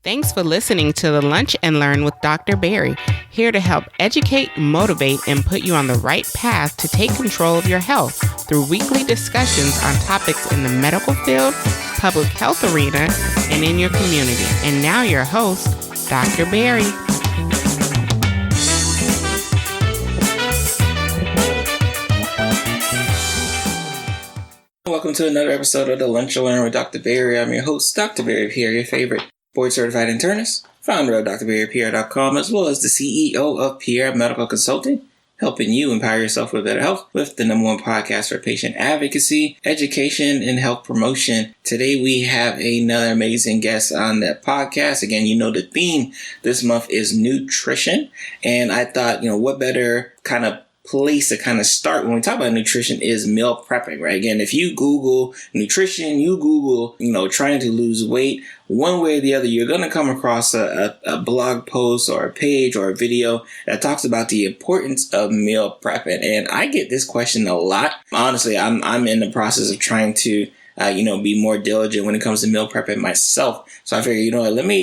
Thanks for listening to the Lunch and Learn with Dr. Barry, here to help educate, motivate, and put you on the right path to take control of your health through weekly discussions on topics in the medical field, public health arena, and in your community. And now your host, Dr. Barry. Welcome to another episode of the Lunch and Learn with Dr. Barry. I'm your host, Dr. Barry Pierre, your favorite board-certified internist, founder of drbarrypierre.com, as well as the CEO of Pierre Medical Consulting, helping you empower yourself with better health with the #1 podcast for patient advocacy, education, and health promotion. Today we have another amazing guest on the podcast. Again, you know the theme this month is nutrition, and I thought, what better kind of place to kind of start when we talk about nutrition is meal prepping, right? Again, if you Google nutrition, you Google, trying to lose weight, one way or the other, you're going to come across a blog post or a page or a video that talks about the importance of meal prepping. And I get this question a lot. Honestly, I'm in the process of trying to be more diligent when it comes to meal prepping myself. So I figured,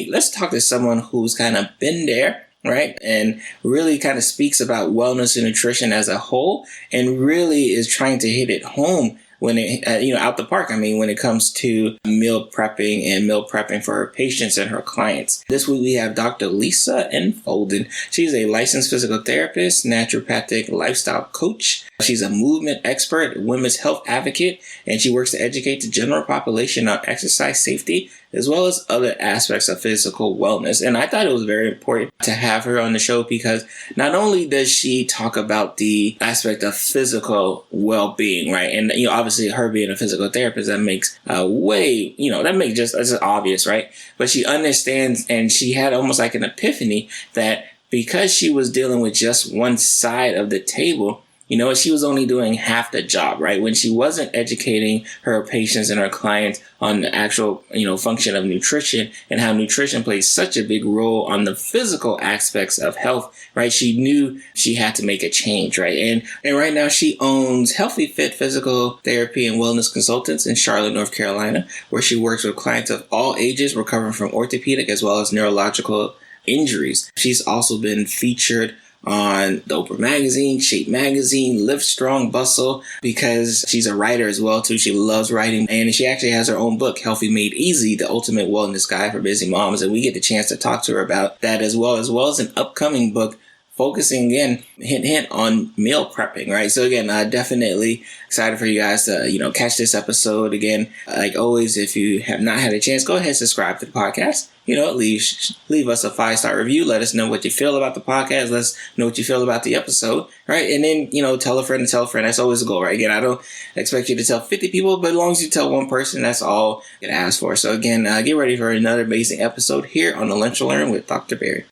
let's talk to someone who's kind of been there, right? And really kind of speaks about wellness and nutrition as a whole, and really is trying to hit it home when it, out the park. When it comes to meal prepping for her patients and her clients. This week we have Dr. Lisa N. Folden. She's a licensed physical therapist, naturopathic lifestyle coach. She's a movement expert, women's health advocate, and she works to educate the general population on exercise safety, as well as other aspects of physical wellness. And I thought it was very important to have her on the show because not only does she talk about the aspect of physical well-being, right? And, obviously her being a physical therapist, that makes that's obvious, right? But she understands, and she had almost like an epiphany that because she was dealing with just one side of the table, she was only doing half the job, right? When she wasn't educating her patients and her clients on the actual, function of nutrition and how nutrition plays such a big role on the physical aspects of health, right? She knew she had to make a change, right? And right now she owns Healthy Phit Physical Therapy and Wellness Consultants in Charlotte, North Carolina, where she works with clients of all ages recovering from orthopedic as well as neurological injuries. She's also been featured on the Oprah magazine, Shape magazine, Live Strong, Bustle, because she's a writer as well too. She loves writing, and she actually has her own book, Healthy Made Easy, the ultimate wellness guide for busy moms. And we get the chance to talk to her about that as well as an upcoming book focusing again, hint on meal prepping, right? So again, definitely excited for you guys to, catch this episode again. Like always, if you have not had a chance, go ahead and subscribe to the podcast. Leave us a 5-star review. Let us know what you feel about the podcast. Let us know what you feel about the episode, right? And then, tell a friend and tell a friend. That's always the goal, right? Again, I don't expect you to tell 50 people, but as long as you tell one person, that's all you can ask for. So again, get ready for another amazing episode here on the Lunch and Learn with Dr. Barry.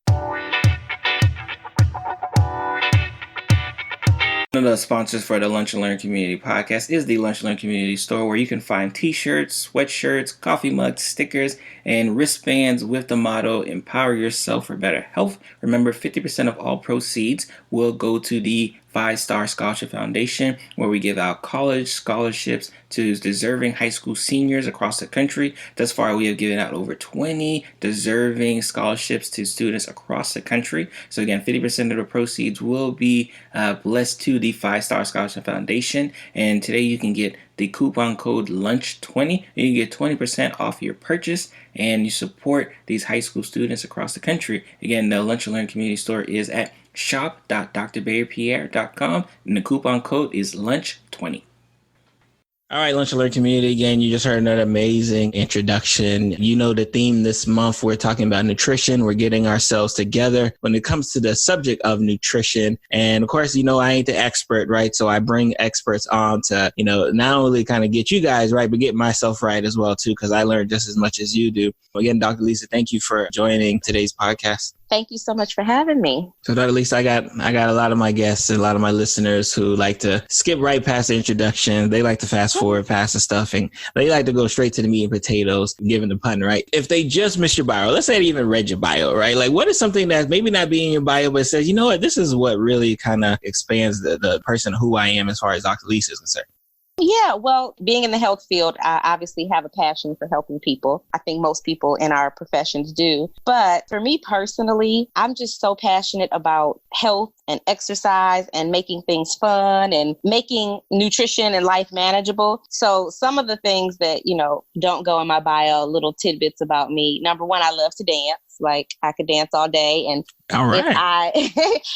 One of the sponsors for the Lunch and Learn Community Podcast is the Lunch and Learn Community Store, where you can find t-shirts, sweatshirts, coffee mugs, stickers, and wristbands with the motto, empower yourself for better health. Remember, 50% of all proceeds will go to the 5-Star Scholarship Foundation, where we give out college scholarships to deserving high school seniors across the country. Thus far, we have given out over 20 deserving scholarships to students across the country. So again, 50% of the proceeds will be blessed to the 5-Star Scholarship Foundation. And today you can get the coupon code LUNCH20. You can get 20% off your purchase, and you support these high school students across the country. Again, the Lunch and Learn Community Store is at shop.drbarrypierre.com, and the coupon code is LUNCH20. All right, Lunch and Learn community. Again, you just heard another amazing introduction. The theme this month, we're talking about nutrition. We're getting ourselves together when it comes to the subject of nutrition. And of course, I ain't the expert, right? So I bring experts on to, not only kind of get you guys right, but get myself right as well, too, because I learned just as much as you do. Again, Dr. Lisa, thank you for joining today's podcast. Thank you so much for having me. So Dr. Lisa, I got a lot of my guests and a lot of my listeners who like to skip right past the introduction. They like to fast forward past the stuff, and they like to go straight to the meat and potatoes, given the pun, right? If they just missed your bio, let's say they even read your bio, right? Like, what is something that maybe not be in your bio, but says, this is what really kind of expands the person who I am as far as Dr. Lisa is concerned? Yeah, well, being in the health field, I obviously have a passion for helping people. I think most people in our professions do. But for me personally, I'm just so passionate about health and exercise and making things fun and making nutrition and life manageable. So some of the things that, don't go in my bio, little tidbits about me. Number one, I love to dance. Like I could dance all day. And All right.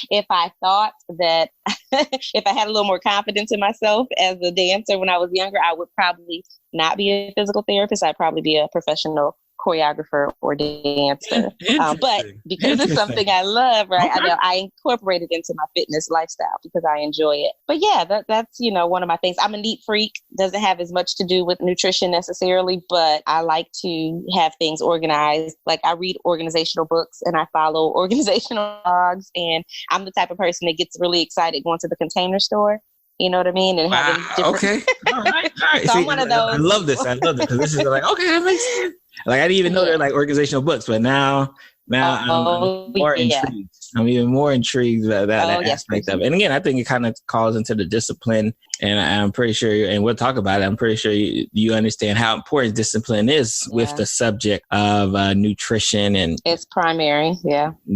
if I thought that if I had a little more confidence in myself as a dancer when I was younger, I would probably not be a physical therapist. I'd probably be a professional choreographer or dancer. But because it's something I love, right? Okay. I know I incorporate it into my fitness lifestyle because I enjoy it. But yeah, that's, one of my things. I'm a neat freak. Doesn't have as much to do with nutrition necessarily, but I like to have things organized. Like I read organizational books and I follow organizational blogs, and I'm the type of person that gets really excited going to the Container Store. You know what I mean? And having different... Okay. All right. So See, I'm one of those. I love this because this is like, okay, that makes sense. Like I didn't even know they're like organizational books, but now I'm more intrigued. I'm even more intrigued by that aspect of it. And again, I think it kind of calls into the discipline, and I'm pretty sure, and we'll talk about it, I'm pretty sure you understand how important discipline is with the subject of nutrition, and it's primary,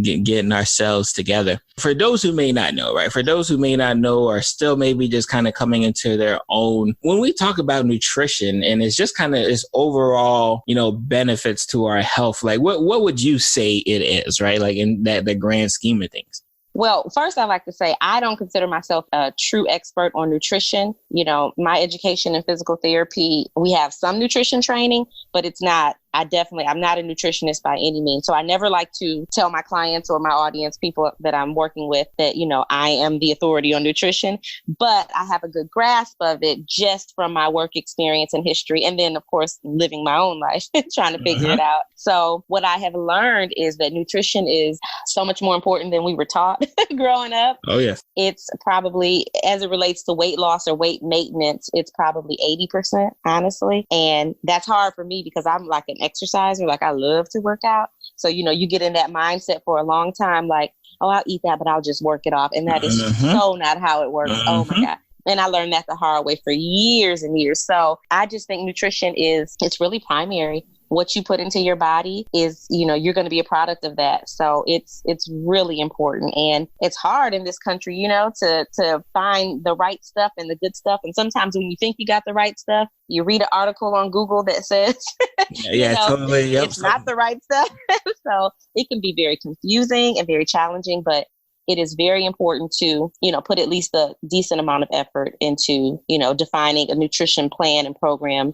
getting ourselves together. For those who may not know, right? For those who may not know or still maybe just kind of coming into their own, when we talk about nutrition and it's just kind of its overall, benefits to our health, like what would you say it is, right? Like in the grand scheme of things. Well, first, I'd like to say I don't consider myself a true expert on nutrition. My education in physical therapy, we have some nutrition training, but it's not. I'm not a nutritionist by any means. So I never like to tell my clients or my audience, people that I'm working with, that, I am the authority on nutrition, but I have a good grasp of it just from my work experience and history. And then, of course, living my own life, trying to figure it out. So what I have learned is that nutrition is so much more important than we were taught growing up. Oh, yes. It's probably, as it relates to weight loss or weight maintenance, it's probably 80%, honestly. And that's hard for me because I'm like an exerciser. Like I love to work out. So, you get in that mindset for a long time, like, oh, I'll eat that, but I'll just work it off. And that is so not how it works. Oh my God. And I learned that the hard way for years and years. So I just think nutrition it's really primary. What you put into your body is, you're going to be a product of that. So it's really important. And it's hard in this country, to find the right stuff and the good stuff. And sometimes when you think you got the right stuff, you read an article on Google that says, totally. Yep. It's not the right stuff. So it can be very confusing and very challenging, but it is very important to, put at least a decent amount of effort into, defining a nutrition plan and program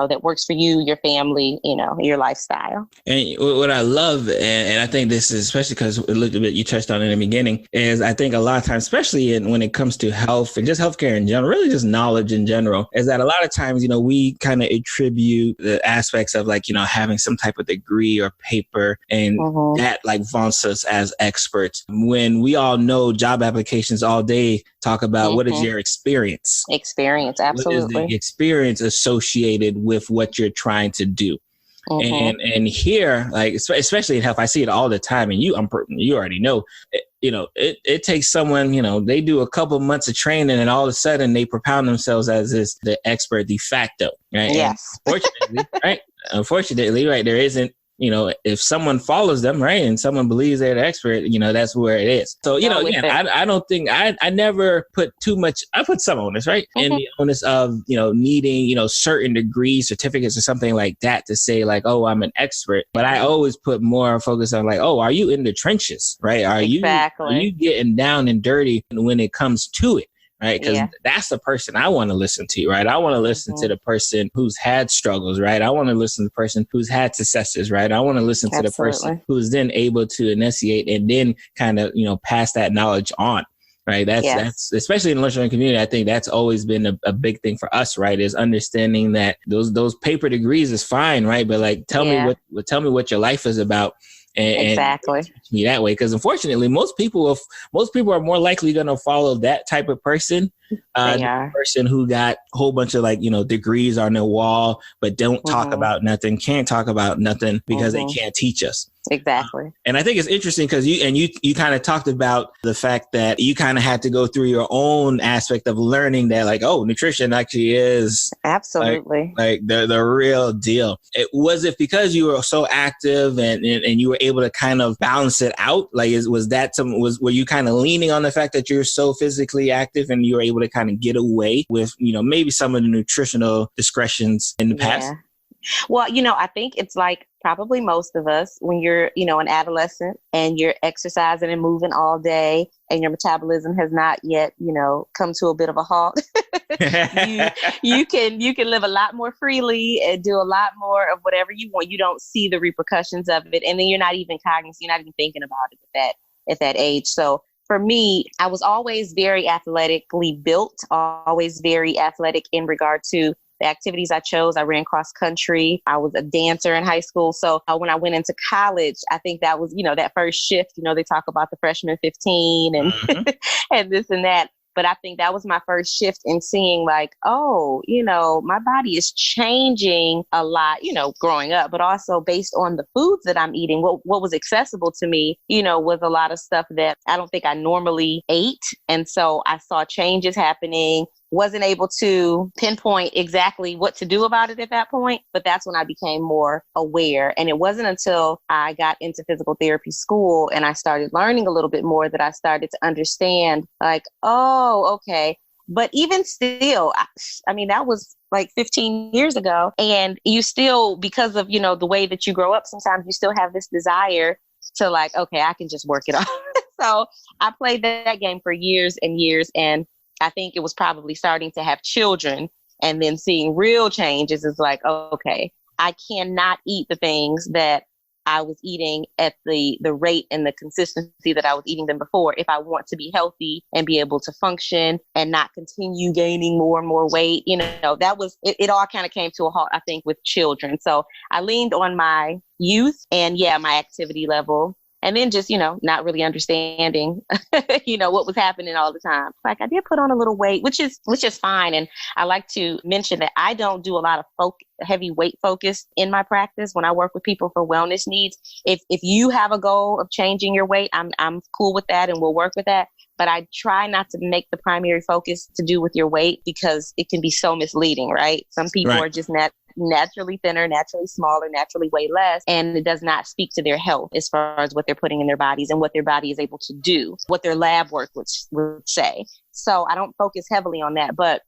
that works for you, your family, your lifestyle. And what I love, and I think this is especially because a little bit you touched on in the beginning, is I think a lot of times, especially when it comes to health and just healthcare in general, really just knowledge in general, is that a lot of times, we kind of attribute the aspects of like, having some type of degree or paper, and that like vaunts us as experts, when we all know job applications all day talk about what is your experience. Absolutely. What is the experience associated with what you're trying to do? And here, like especially in health, I see it all the time. And you already know, it takes someone, they do a couple months of training, and all of a sudden they propound themselves as the expert de facto, right? Yes. Unfortunately, right, there isn't. If someone follows them, right, and someone believes they're the expert, that's where it is. So, again, I don't think I never put too much. I put some onus, right, in the onus of, needing, certain degrees, certificates or something like that to say like, oh, I'm an expert. But I always put more focus on like, oh, are you in the trenches, right? Are you getting down and dirty when it comes to it? Right. Because that's the person I want to listen to. Right. I want to listen to the person who's had struggles. Right. I want to listen to the person who's had successes. Right. I want to listen to the person who's then able to initiate and then kind of, pass that knowledge on. Right. That's especially in the lunch learning community. I think that's always been a big thing for us. Right. Is understanding that those paper degrees is fine. Right. But like, tell me what your life is about. And teach me that way, because unfortunately, most people are more likely going to follow that type of person They The are. person who got a whole bunch of degrees on their wall, but don't talk Mm-hmm. about nothing, can't talk about nothing because they Mm-hmm. can't teach us. Exactly. And I think it's interesting because you kind of talked about the fact that you kind of had to go through your own aspect of learning that nutrition actually is Absolutely. like the real deal. Was it because you were so active and you were able to kind of balance it out? Were you kind of leaning on the fact that you're so physically active and you were able to kind of get away with, maybe some of the nutritional discretions in the past? Yeah. Well, I think it's like probably most of us when you're, an adolescent and you're exercising and moving all day and your metabolism has not yet, come to a bit of a halt. you can live a lot more freely and do a lot more of whatever you want. You don't see the repercussions of it. And then you're not even cognizant, you're not even thinking about it at that age. So for me, I was always very athletically built, always very athletic in regard to the activities I chose. I ran cross country. I was a dancer in high school. So when I went into college, I think that was, that first shift. They talk about the freshman 15 and and this and that. But I think that was my first shift in seeing my body is changing a lot, growing up, but also based on the foods that I'm eating. What was accessible to me, was a lot of stuff that I don't think I normally ate. And so I saw changes happening. Wasn't able to pinpoint exactly what to do about it at that point, but that's when I became more aware. And it wasn't until I got into physical therapy school and I started learning a little bit more that I started to understand okay. But even still, I mean, that was like 15 years ago. And you still, because of, the way that you grow up, sometimes you still have this desire to okay, I can just work it off. So I played that game for years and years. And I think it was probably starting to have children and then seeing real changes is okay, I cannot eat the things that I was eating at the rate and the consistency that I was eating them before if I want to be healthy and be able to function and not continue gaining more and more weight. That was, it all kind of came to a halt, I think, with children. So I leaned on my youth and my activity level. And then just, not really understanding, what was happening all the time. I did put on a little weight, which is fine. And I like to mention that I don't do a lot of heavy weight focus in my practice when I work with people for wellness needs. If you have a goal of changing your weight, I'm cool with that and we'll work with that. But I try not to make the primary focus to do with your weight because it can be so misleading, right? Some people are just naturally thinner, naturally smaller, naturally weigh less, and it does not speak to their health as far as what they're putting in their bodies and what their body is able to do, what their lab work would say. So I don't focus heavily on that, but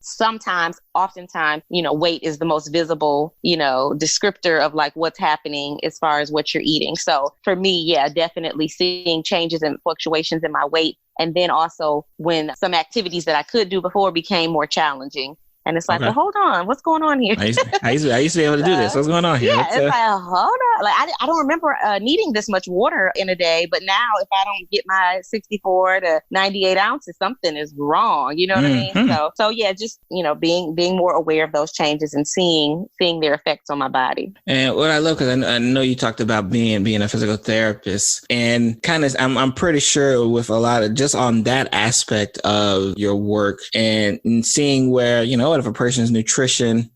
oftentimes, weight is the most visible, descriptor of what's happening as far as what you're eating. So for me, definitely seeing changes and fluctuations in my weight. And then also when some activities that I could do before became more challenging. And it's well, hold on, what's going on here? I used to be able to do this. What's going on here? Yeah, it's hold on. I don't remember needing this much water in a day, but now if I don't get my 64 to 98 ounces, something is wrong. You know what I mean? So just, being more aware of those changes and seeing their effects on my body. And what I love, because I know you talked about being a physical therapist and kind of, I'm pretty sure with a lot of just on that aspect of your work and seeing where, if a person's nutrition,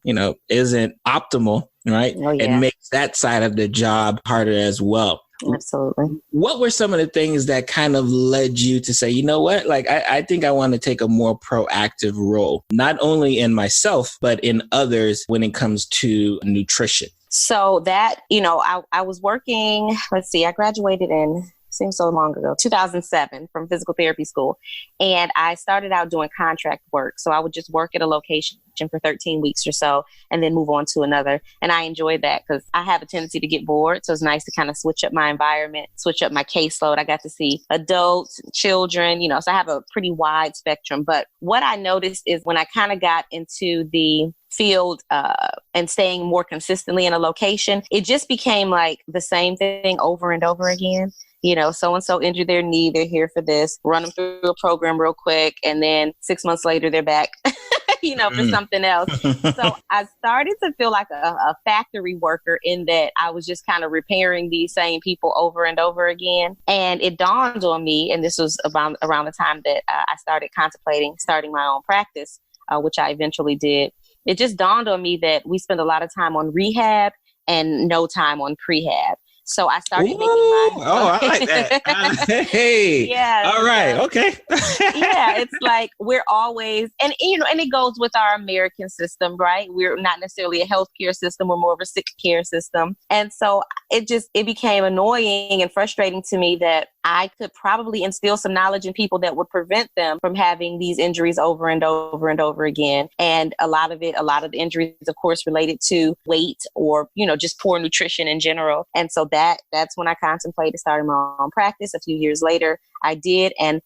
isn't optimal, right? Oh, yeah. It makes that side of the job harder as well. Absolutely. What were some of the things that kind of led you to say, you know what, I think I want to take a more proactive role, not only in myself, but in others when it comes to nutrition? So that, I was working, I graduated in seems so long ago, 2007 from physical therapy school. And I started out doing contract work. So I would just work at a location for 13 weeks or so and then move on to another. And I enjoyed that because I have a tendency to get bored. So it's nice to kind of switch up my environment, switch up my caseload. I got to see adults, children, so I have a pretty wide spectrum. But what I noticed is when I kind of got into the field and staying more consistently in a location, it just became like the same thing over and over again. so-and-so injured their knee. They're here for this. Run them through a program real quick. And then 6 months later, they're back, for something else. So I started to feel like a factory worker in that I was just kind of repairing these same people over and over again. And it dawned on me, and this was around the time that I started contemplating starting my own practice, which I eventually did. It just dawned on me that we spend a lot of time on rehab and no time on prehab. So I started making my... Oh, I like that. Hey. Yeah. All right. Okay. Yeah. It's like we're always, and it goes with our American system, right? We're not necessarily a healthcare system. We're more of a sick care system. And so it became annoying and frustrating to me that I could probably instill some knowledge in people that would prevent them from having these injuries over and over and over again. And a lot of the injuries, of course, related to weight or, just poor nutrition in general. And so that's when I contemplated starting my own practice. A few years later, I did. And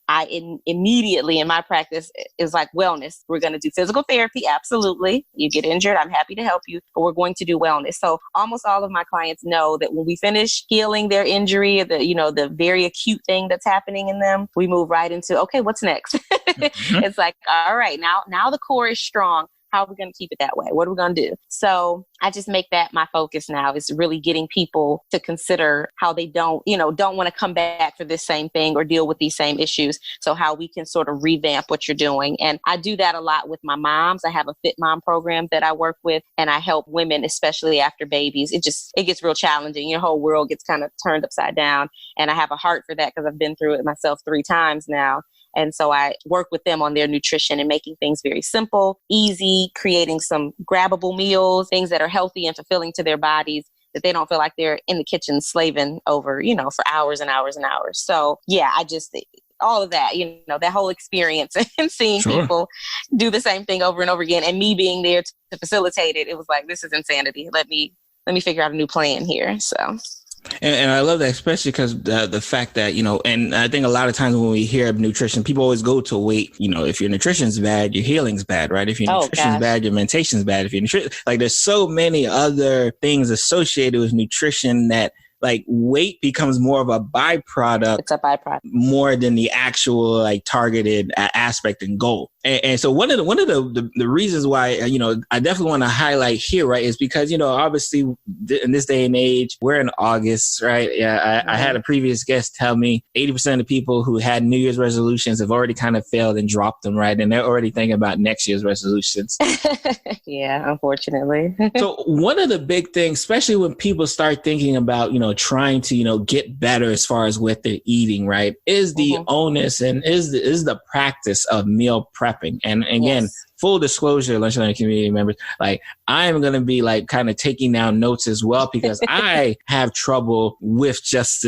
immediately in my practice, it was like wellness. We're going to do physical therapy. Absolutely. You get injured, I'm happy to help you, but we're going to do wellness. So almost all of my clients know that when we finish healing their injury, the very acute thing that's happening in them, we move right into, okay, what's next? It's like, all right, now the core is strong. How are we going to keep it that way? What are we going to do? So I just make that my focus now, is really getting people to consider how they don't want to come back for this same thing or deal with these same issues. So how we can sort of revamp what you're doing. And I do that a lot with my moms. I have a Fit Mom program that I work with, and I help women, especially after babies. It gets real challenging. Your whole world gets kind of turned upside down. And I have a heart for that because I've been through it myself 3 times now. And so I work with them on their nutrition and making things very simple, easy, creating some grabbable meals, things that are healthy and fulfilling to their bodies, that they don't feel like they're in the kitchen slaving over, for hours and hours and hours. So yeah, all of that, that whole experience and seeing people do the same thing over and over again, and me being there to facilitate it, it was like, this is insanity. Let me figure out a new plan here. So. And I love that, especially because the fact that, and I think a lot of times when we hear of nutrition, people always go to weight. If your nutrition's bad, your healing's bad, right? If your nutrition's bad, your mentation's bad. If your nutrition, there's so many other things associated with nutrition that, weight becomes more of a byproduct. It's a byproduct more than the actual targeted aspect and goal. And so one of the reasons why, I definitely want to highlight here, right, is because, obviously in this day and age, we're in August, right? Yeah. I had a previous guest tell me 80% of the people who had New Year's resolutions have already kind of failed and dropped them, right? And they're already thinking about next year's resolutions. Yeah, unfortunately. So one of the big things, especially when people start thinking about, trying to, get better as far as what they're eating, right, is the onus and is the practice of meal prepping. And again, full disclosure, Lunch Learning community members, I am going to be kind of taking down notes as well, because I have trouble with just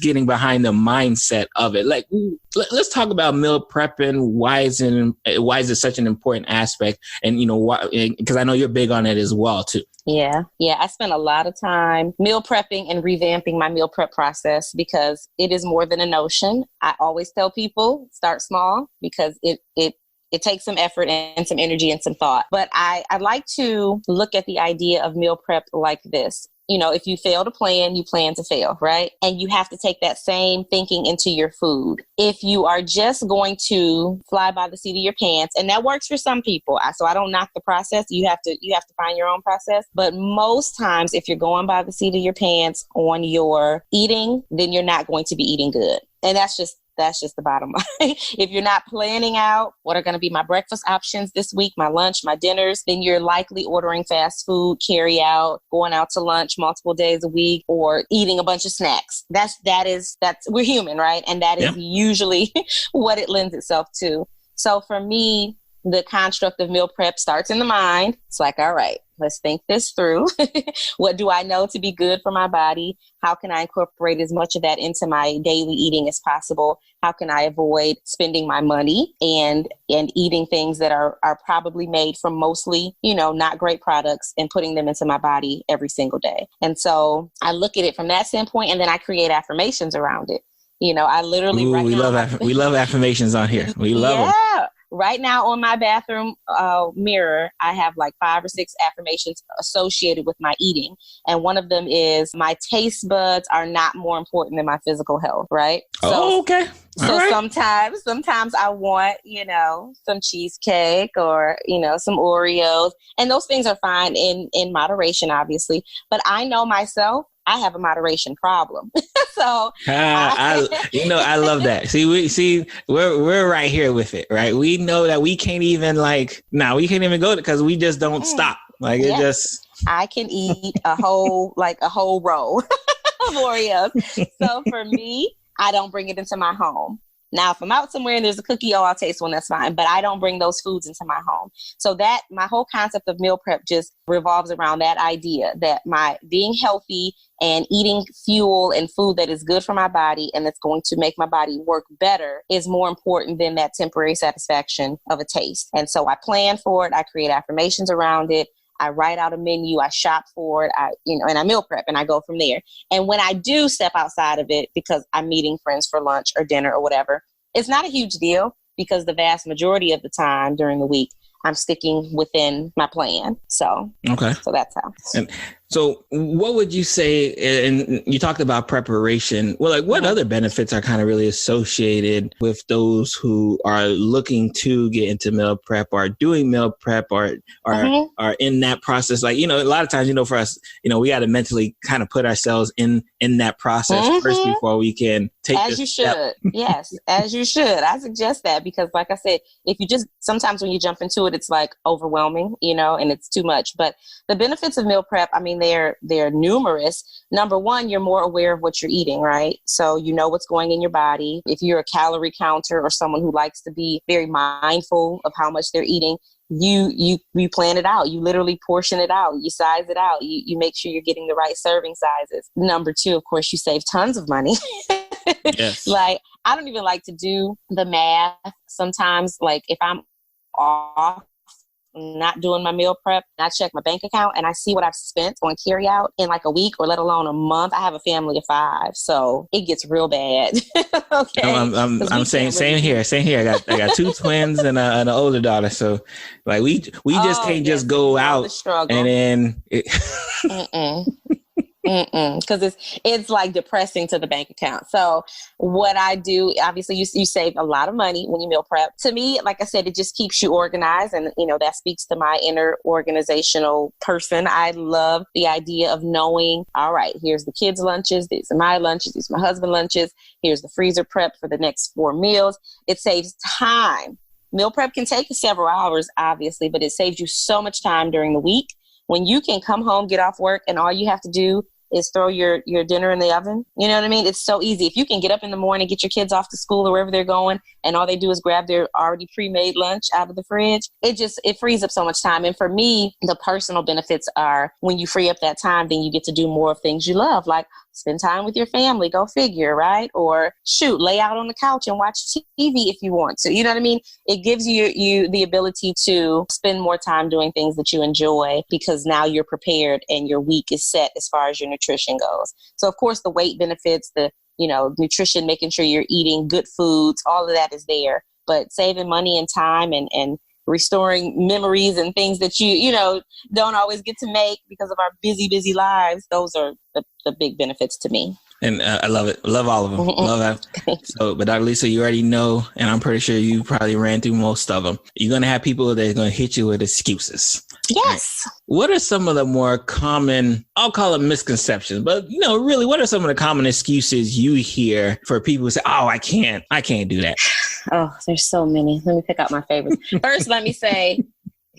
getting behind the mindset of it. Let's talk about meal prepping. Why is it such an important aspect? And, why, because I know you're big on it as well, too. Yeah. I spent a lot of time meal prepping and revamping my meal prep process, because it is more than a notion. I always tell people, start small, because it takes some effort and some energy and some thought. But I like to look at the idea of meal prep like this. If you fail to plan, you plan to fail, right? And you have to take that same thinking into your food. If you are just going to fly by the seat of your pants, and that works for some people, so I don't knock the process. You have to find your own process. But most times, if you're going by the seat of your pants on your eating, then you're not going to be eating good. And that's just the bottom line. If you're not planning out what are going to be my breakfast options this week, my lunch, my dinners, then you're likely ordering fast food, carry out, going out to lunch multiple days a week, or eating a bunch of snacks. That's we're human, right? And that is usually what it lends itself to. So for me, the construct of meal prep starts in the mind. It's like, all right, let's think this through. What do I know to be good for my body? How can I incorporate as much of that into my daily eating as possible? How can I avoid spending my money and eating things that are probably made from mostly, not great products, and putting them into my body every single day? And so I look at it from that standpoint, and then I create affirmations around it. I literally we love affirmations on here. We love them. right now on my bathroom mirror, I have like 5 or 6 affirmations associated with my eating. And one of them is my taste buds are not more important than my physical health, right? Oh, okay. So sometimes I want, some cheesecake or, some Oreos, and those things are fine in moderation, obviously. But I know myself, I have a moderation problem. So I love that. We're right here with it, right? We know that we can't even we can't even go because we just don't stop. I can eat a whole row of Oreos. So for me, I don't bring it into my home. Now, if I'm out somewhere and there's a cookie, I'll taste one, that's fine. But I don't bring those foods into my home. So that my whole concept of meal prep just revolves around that idea that my being healthy and eating fuel and food that is good for my body and that's going to make my body work better is more important than that temporary satisfaction of a taste. And so I plan for it. I create affirmations around it. I write out a menu, I shop for it, and I meal prep and I go from there. And when I do step outside of it because I'm meeting friends for lunch or dinner or whatever, it's not a huge deal because the vast majority of the time during the week, I'm sticking within my plan. So that's how. And so what would you say, and you talked about preparation, well, what other benefits are kind of really associated with those who are looking to get into meal prep or doing meal prep or are in that process? A lot of times, for us, we got to mentally kind of put ourselves in that process first before we can take as you should. Yes, as you should. I suggest that because like I said, if you just, sometimes when you jump into it, it's overwhelming, and it's too much. But the benefits of meal prep, they're numerous. Number one, you're more aware of what you're eating, right? So you know what's going in your body. If you're a calorie counter or someone who likes to be very mindful of how much they're eating, you plan it out. You literally portion it out. You size it out. You make sure you're getting the right serving sizes. Number two, of course, you save tons of money. Yes. I don't even like to do the math sometimes. If I'm off, not doing my meal prep, I check my bank account and I see what I've spent on carry out in a week or let alone a month. I have a family of 5, so it gets real bad. Okay. I'm saying same here. I got 2 twins and an older daughter. So we just can't just go out and then because it's depressing to the bank account. So what I do, obviously you save a lot of money when you meal prep. To me, like I said, it just keeps you organized, and that speaks to my inner organizational person. I love the idea of knowing, all right, here's the kids' lunches, these are my lunches, these are my husband's lunches, here's the freezer prep for the next 4 meals. It saves time. Meal prep can take several hours, obviously, but it saves you so much time during the week when you can come home, get off work, and all you have to do is throw your dinner in the oven. You know what I mean? It's so easy. If you can get up in the morning, get your kids off to school or wherever they're going, and all they do is grab their already pre-made lunch out of the fridge, it frees up so much time. And for me, the personal benefits are when you free up that time, then you get to do more of things you love, like spend time with your family, go figure, right? Or lay out on the couch and watch TV if you want to. You know what I mean? It gives you the ability to spend more time doing things that you enjoy because now you're prepared and your week is set as far as your nutrition goes. So of course the weight benefits, the nutrition, making sure you're eating good foods, all of that is there. But saving money and time and restoring memories and things that you don't always get to make because of our busy lives, those are the big benefits to me. And I love it. Love all of them. Love that. So, but Dr. Lisa, you already know, and I'm pretty sure you probably ran through most of them. You're going to have people that are going to hit you with excuses. Yes. Right? What are some of the more common, I'll call it misconceptions, but really, what are some of the common excuses you hear for people who say, oh, I can't do that? Oh, there's so many. Let me pick out my favorites. First, let me say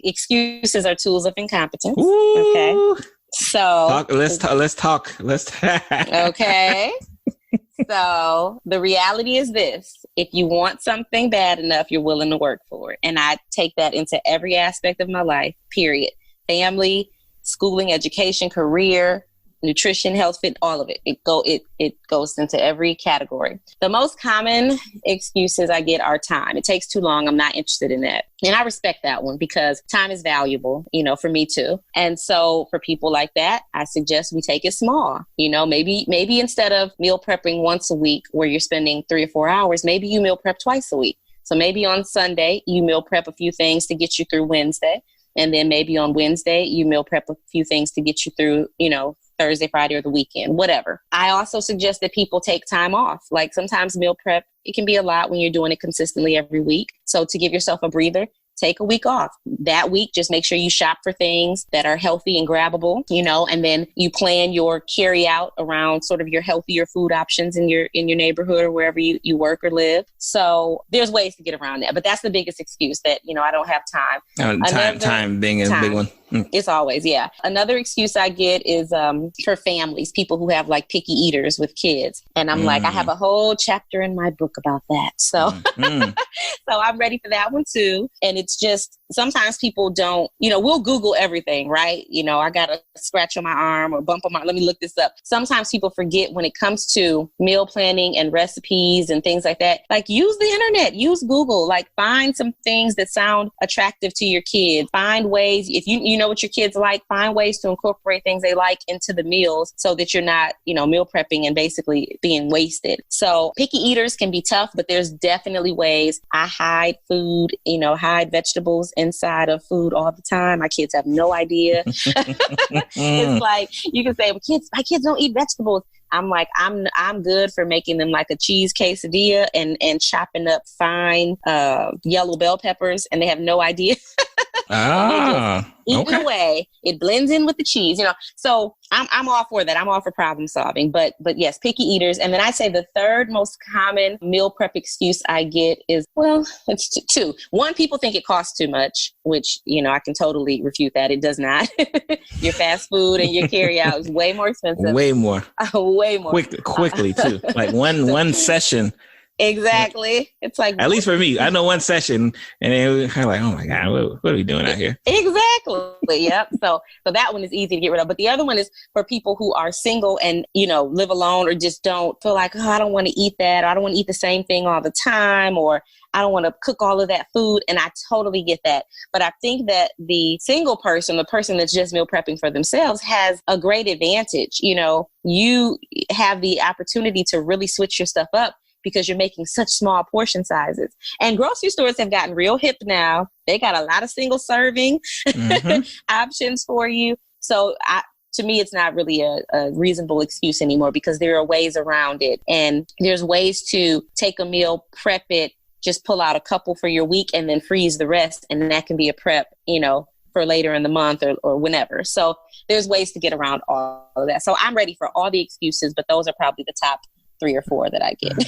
excuses are tools of incompetence. Ooh. Okay. So let's talk. Okay. So the reality is this: if you want something bad enough, you're willing to work for it. And I take that into every aspect of my life, period. Family, schooling, education, career, nutrition, health, fit, all of it. It goes into every category. The most common excuses I get are time. It takes too long. I'm not interested in that. And I respect that one because time is valuable, for me too. And so for people like that, I suggest we take it small. Maybe instead of meal prepping once a week where you're spending 3 or 4 hours, maybe you meal prep twice a week. So maybe on Sunday, you meal prep a few things to get you through Wednesday. And then maybe on Wednesday, you meal prep a few things to get you through, Thursday, Friday, or the weekend, whatever. I also suggest that people take time off. Like sometimes meal prep, it can be a lot when you're doing it consistently every week. So to give yourself a breather, take a week off. That week, just make sure you shop for things that are healthy and grabbable, and then you plan your carry out around sort of your healthier food options in your neighborhood or wherever you work or live. So there's ways to get around that. But that's the biggest excuse that, I don't have time. Time being a big one. It's always, yeah. Another excuse I get is for families, people who have like picky eaters with kids. And I'm like, I have a whole chapter in my book about that. So, so I'm ready for that one too. And it's just, sometimes people don't, we'll Google everything, right? I got a scratch on my arm or bump on my, let me look this up. Sometimes people forget when it comes to meal planning and recipes and things like that, like use the internet, use Google, like find some things that sound attractive to your kids, find ways, if you know what your kids like, find ways to incorporate things they like into the meals so that you're not, meal prepping and basically being wasted. So picky eaters can be tough, but there's definitely ways. I hide food, hide vegetables inside of food all the time. My kids have no idea. It's like, you can say, my kids don't eat vegetables. I'm like, I'm good for making them like a cheese quesadilla and chopping up fine yellow bell peppers, and they have no idea. Eat away. It blends in with the cheese, So I'm all for that. I'm all for problem solving. But yes, picky eaters. And then I say the third most common meal prep excuse I get is, it's two. One, people think it costs too much, which, I can totally refute that. It does not. Your fast food and your carry out is way more expensive. Way more. Way more. Quickly too. Like one session. Exactly. It's like, at least for me, I know one session and then I'm like, oh my God, what are we doing out here? Exactly. Yep. So that one is easy to get rid of. But the other one is for people who are single and, live alone or just don't feel like, I don't want to eat that. Or I don't want to eat the same thing all the time, or I don't want to cook all of that food. And I totally get that. But I think that the single person, the person that's just meal prepping for themselves, has a great advantage. You have the opportunity to really switch your stuff up because you're making such small portion sizes. And grocery stores have gotten real hip now. They got a lot of single serving options for you. So to me, it's not really a reasonable excuse anymore because there are ways around it. And there's ways to take a meal, prep it, just pull out a couple for your week and then freeze the rest. And that can be a prep, for later in the month or whenever. So there's ways to get around all of that. So I'm ready for all the excuses, but those are probably the top 3 or 4 that I get.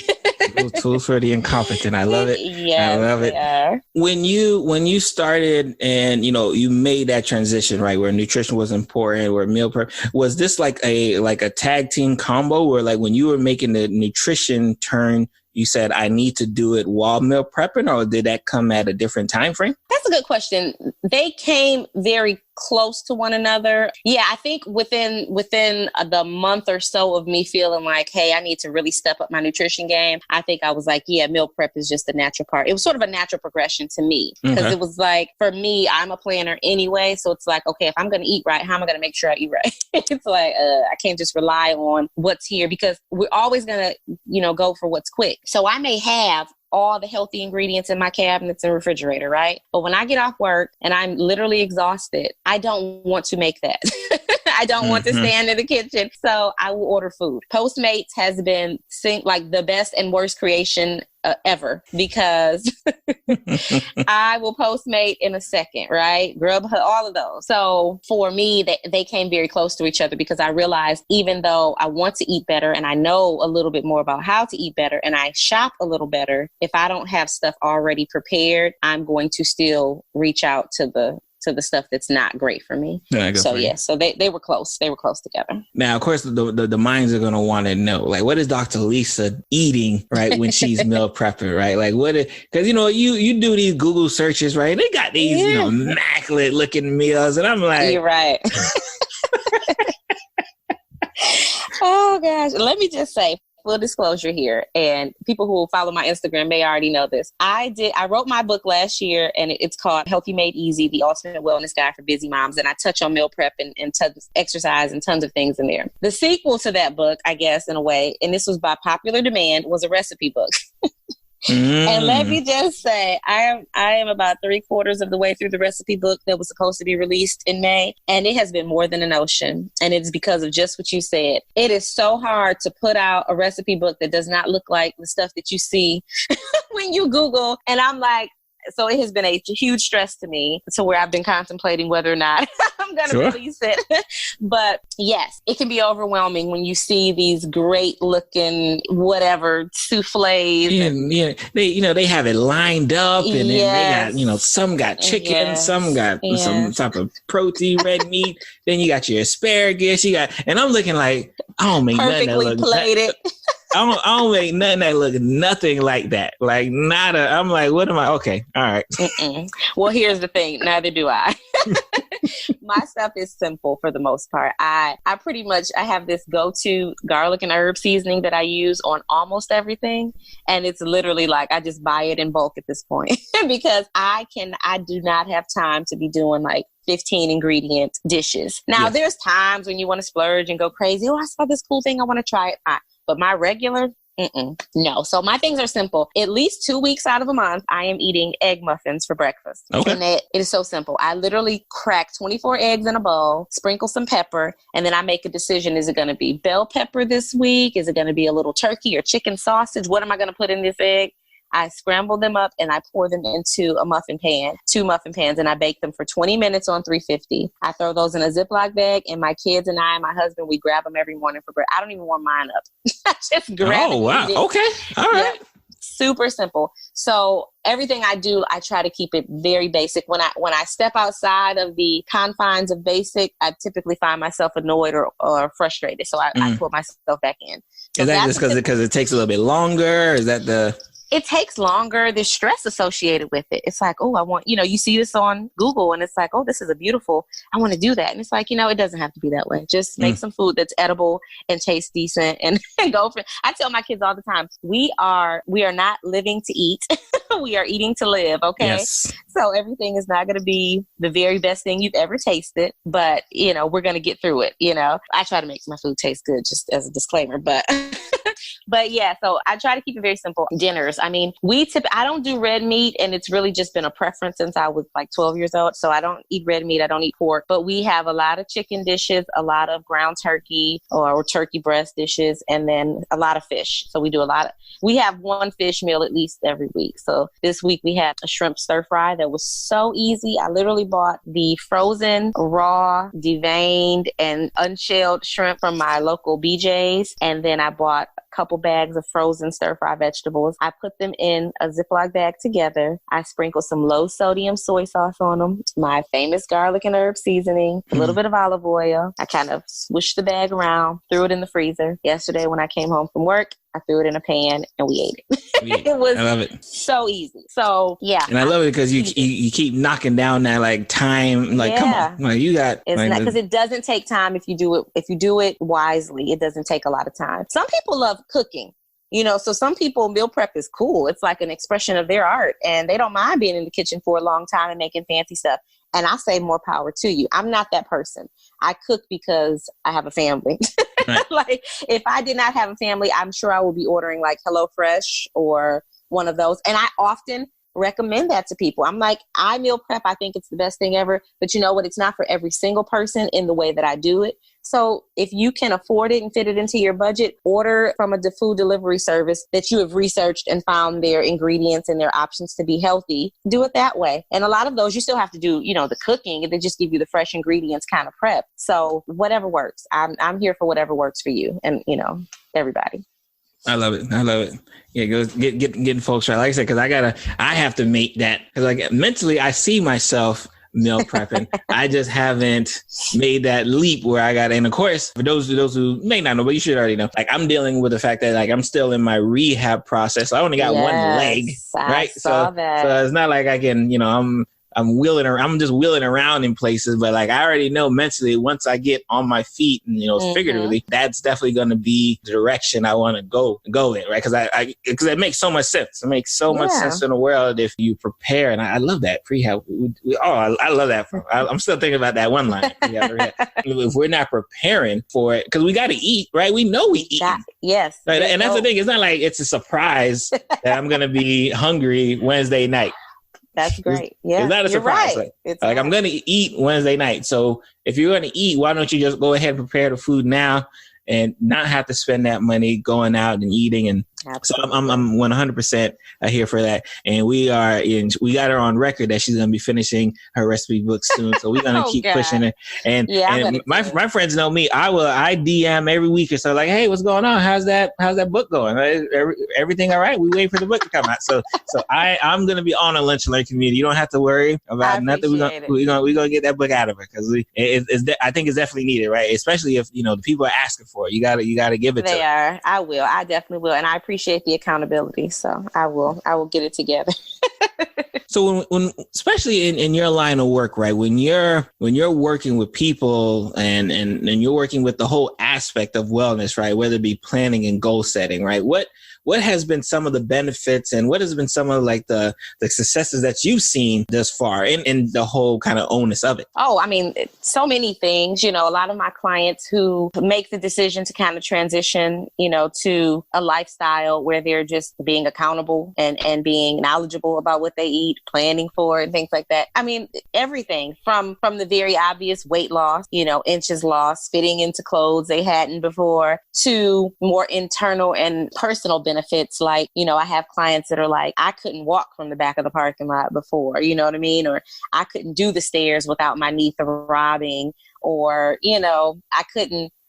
Tools for the incompetent. I love it. Yeah, I love it. Are. When you started and you made that transition, right, where nutrition was important, where meal prep, was this like a tag team combo where like when you were making the nutrition turn, you said, I need to do it while meal prepping, or did that come at a different time frame? That's a good question. They came very close to one another. Yeah, I think within the month or so of me feeling like, hey, I need to really step up my nutrition game, I think I was like, yeah, meal prep is just a natural part. It was sort of a natural progression to me because It was like, for me, I'm a planner anyway. So it's like, okay, if I'm going to eat right, how am I going to make sure I eat right? It's like, I can't just rely on what's here because we're always going to, go for what's quick. So I may have all the healthy ingredients in my cabinets and refrigerator, right? But when I get off work and I'm literally exhausted, I don't want to make that. I don't want to stand in the kitchen. So I will order food. Postmates has been like the best and worst creation ever because I will Postmate in a second, right? Grubhub, all of those. So for me, they came very close to each other because I realized even though I want to eat better and I know a little bit more about how to eat better and I shop a little better, if I don't have stuff already prepared, I'm going to still reach out to the stuff that's not great for me. So they were close. They were close together. Now, of course, the minds are going to want to know, like, what is Dr. Lisa eating, right, when she's meal prepping, right? Like, because, you do these Google searches, right? They got these, immaculate looking meals. And I'm like, you're right. Oh, gosh. Let me just say, full disclosure here, and people who will follow my Instagram may already know this. I wrote my book last year, and it's called Healthy Made Easy, the Ultimate Wellness Guide for Busy Moms. And I touch on meal prep and tons of exercise and tons of things in there. The sequel to that book, I guess, in a way, and this was by popular demand, was a recipe book. And let me just say, I am about 3/4 of the way through the recipe book that was supposed to be released in May, and it has been more than an ocean. And it's because of just what you said. It is so hard to put out a recipe book that does not look like the stuff that you see when you Google. And I'm like, so it has been a huge stress to me to where I've been contemplating whether or not I'm going to release it. But yes, it can be overwhelming when you see these great looking whatever souffles. Yeah, they have it lined up, and then they got, some got chicken, some got some type of protein, red meat. Then you got your asparagus. And I'm looking like, I don't make nothing that look plated. I don't make nothing that look nothing like that. Like nada. I'm like, what am I? Okay. All right. Well, here's the thing. Neither do I. My stuff is simple for the most part. I pretty much, I have this go-to garlic and herb seasoning that I use on almost everything. And it's literally like, I just buy it in bulk at this point because I do not have time to be doing like 15 ingredient dishes. Now, there's times when you want to splurge and go crazy. Oh, I saw this cool thing. I want to try it. Fine. But my regular, no. So my things are simple. At least 2 weeks out of a month, I am eating egg muffins for breakfast. Okay. And it is so simple. I literally crack 24 eggs in a bowl, sprinkle some pepper, and then I make a decision. Is it going to be bell pepper this week? Is it going to be a little turkey or chicken sausage? What am I going to put in this egg? I scramble them up and I pour them into a muffin pan, 2 muffin pans, and I bake them for 20 minutes on 350. I throw those in a Ziploc bag, and my kids and I and my husband, we grab them every morning for breakfast. I don't even warm mine up. I just grab it. Oh, wow. Okay. All right. Yep. Super simple. So everything I do, I try to keep it very basic. When I step outside of the confines of basic, I typically find myself annoyed or frustrated. So I pull myself back in. So is that just because it takes a little bit longer? Is that the... It takes longer. There's stress associated with it. It's like, oh, I want, you see this on Google and it's like, oh, this is I want to do that. And it's like, it doesn't have to be that way. Just make some food that's edible and tastes decent and go for it. I tell my kids all the time, we are not living to eat. We are eating to live. Okay. Yes. So everything is not going to be the very best thing you've ever tasted, but we're going to get through it. I try to make my food taste good, just as a disclaimer, but But yeah, so I try to keep it very simple. Dinners. I mean, I don't do red meat, and it's really just been a preference since I was like 12 years old. So I don't eat red meat. I don't eat pork, but we have a lot of chicken dishes, a lot of ground turkey or turkey breast dishes, and then a lot of fish. So we have one fish meal at least every week. So this week we had a shrimp stir fry that was so easy. I literally bought the frozen, raw, deveined, and unshelled shrimp from my local BJ's. And then I bought a couple bags of frozen stir-fry vegetables. I put them in a Ziploc bag together. I sprinkle some low-sodium soy sauce on them, my famous garlic and herb seasoning, a little bit of olive oil. I kind of swished the bag around, threw it in the freezer. Yesterday when I came home from work, I threw it in a pan and we ate it. It was I love it. So easy. So yeah. And I love it because you keep knocking down that like time. Like, come on, like you got. It's not because it doesn't take time if you do it wisely. It doesn't take a lot of time. Some people love cooking. So some people, meal prep is cool. It's like an expression of their art, and they don't mind being in the kitchen for a long time and making fancy stuff. And I say more power to you. I'm not that person. I cook because I have a family. Right. Like if I did not have a family, I'm sure I would be ordering like HelloFresh or one of those. And I often recommend that to people. I'm like, I meal prep. I think it's the best thing ever. But you know what? It's not for every single person in the way that I do it. So if you can afford it and fit it into your budget, order from a food delivery service that you have researched and found their ingredients and their options to be healthy. Do it that way. And a lot of those, you still have to do, the cooking, and they just give you the fresh ingredients kind of prep. So whatever works. I'm here for whatever works for you and, everybody. I love it. Yeah, go getting folks right. Like I said, because I have to make that, because like mentally I see myself meal prepping. I just haven't made that leap where I got, and of course, for those who may not know, but you should already know, like I'm dealing with the fact that like I'm still in my rehab process. So I only got one leg, right? So it's not like I can, I'm just wheeling around in places, but like I already know mentally once I get on my feet and, figuratively, that's definitely going to be the direction I want to go in, right? Because it makes so much sense. It makes so much sense in the world if you prepare. And I love that prehab. I love that. I'm still thinking about that one line. If we're not preparing for it, because we got to eat, right? We know we eat. Yes. Right? And that's the thing. It's not like it's a surprise that I'm going to be hungry Wednesday night. That's great. Yeah. It's not a surprise. Right. Like I'm going to eat Wednesday night. So if you're going to eat, why don't you just go ahead and prepare the food now and not have to spend that money going out and eating? And absolutely. So I'm 100% here for that. And we got her on record that she's going to be finishing her recipe book soon. So we're going to keep pushing it. And my friends know me. I DM every week or so like, hey, what's going on? How's that book going? Everything all right? We wait for the book to come out. So I'm going to be on a Lunch and Learn community. You don't have to worry about nothing. We're going to get that book out of her because I think it's definitely needed, right? Especially if, the people are asking for it. You got to give it to them. They are. I will. I definitely will. And I appreciate the accountability. So I will get it together. So when especially in your line of work, right? When you're working with people and you're working with the whole aspect of wellness, right? Whether it be planning and goal setting, right? What has been some of the benefits and what has been some of like the successes that you've seen thus far in the whole kind of onus of it? Oh, I mean, so many things. A lot of my clients who make the decision to kind of transition, to a lifestyle where they're just being accountable and being knowledgeable about what they eat, planning for and things like that. I mean, everything from the very obvious weight loss, inches lost, fitting into clothes they hadn't before, to more internal and personal benefits. Like, I have clients that are like, I couldn't walk from the back of the parking lot before, you know what I mean? Or I couldn't do the stairs without my knee throbbing, or,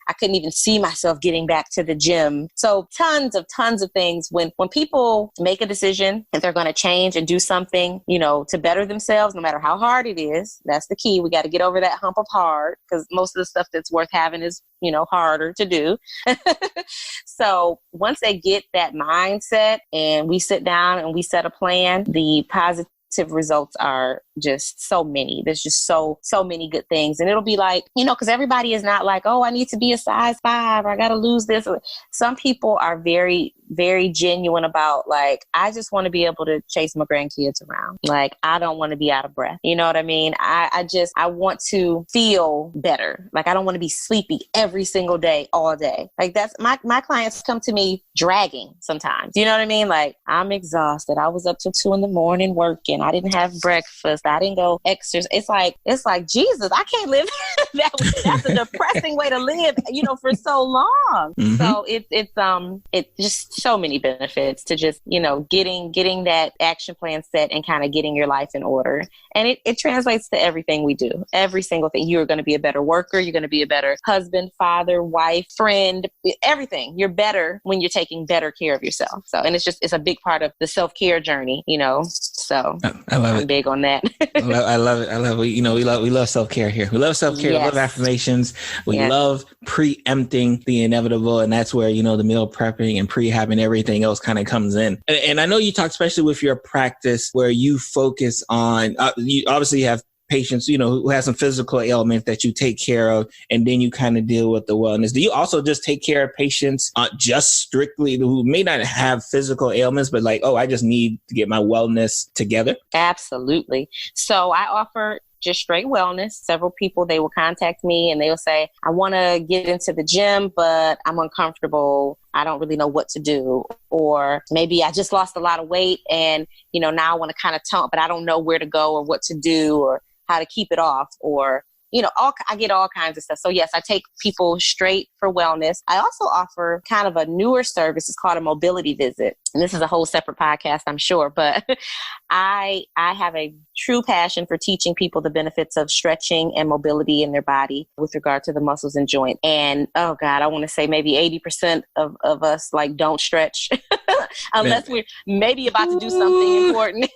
I couldn't even see myself getting back to the gym. So tons of things. When people make a decision and they're going to change and do something, to better themselves, no matter how hard it is, that's the key. We got to get over that hump of hard, because most of the stuff that's worth having is, harder to do. So once they get that mindset and we sit down and we set a plan, the positive results are just so many. There's just so many good things. And it'll be like, because everybody is not like, oh, I need to be a size 5 or I got to lose this. Some people are very, very genuine about like, I just want to be able to chase my grandkids around. Like, I don't want to be out of breath. You know what I mean? I want to feel better. Like, I don't want to be sleepy every single day, all day. Like, that's my clients come to me dragging sometimes. You know what I mean? Like, I'm exhausted. I was up till 2 a.m. working. I didn't have breakfast. I didn't go exercise. It's like, Jesus, I can't live that way. That's a depressing way to live, for so long. Mm-hmm. So it's just so many benefits to just, getting that action plan set and kind of getting your life in order. And it translates to everything we do. Every single thing. You're going to be a better worker. You're going to be a better husband, father, wife, friend, everything. You're better when you're taking better care of yourself. So, and it's a big part of the self-care journey, so I'm big on that. I love it. We love self-care here. We love self-care. Yes. We love affirmations. We love preempting the inevitable. And that's where, the meal prepping and prehab and everything else kind of comes in. And I know you talk, especially with your practice, where you focus on, you obviously have patients, who have some physical ailments that you take care of, and then you kind of deal with the wellness. Do you also just take care of patients just strictly who may not have physical ailments, but like, I just need to get my wellness together? Absolutely. So I offer just straight wellness. Several people, they will contact me and they'll say, I want to get into the gym, but I'm uncomfortable. I don't really know what to do. Or maybe I just lost a lot of weight and, now I want to kind of tump, but I don't know where to go or what to do or how to keep it off, or, I get all kinds of stuff. So yes, I take people straight for wellness. I also offer kind of a newer service. It's called a mobility visit. And this is a whole separate podcast, I'm sure, but I have a true passion for teaching people the benefits of stretching and mobility in their body with regard to the muscles and joint. And oh God, I want to say maybe 80% of us like don't stretch unless we're maybe about to do something important.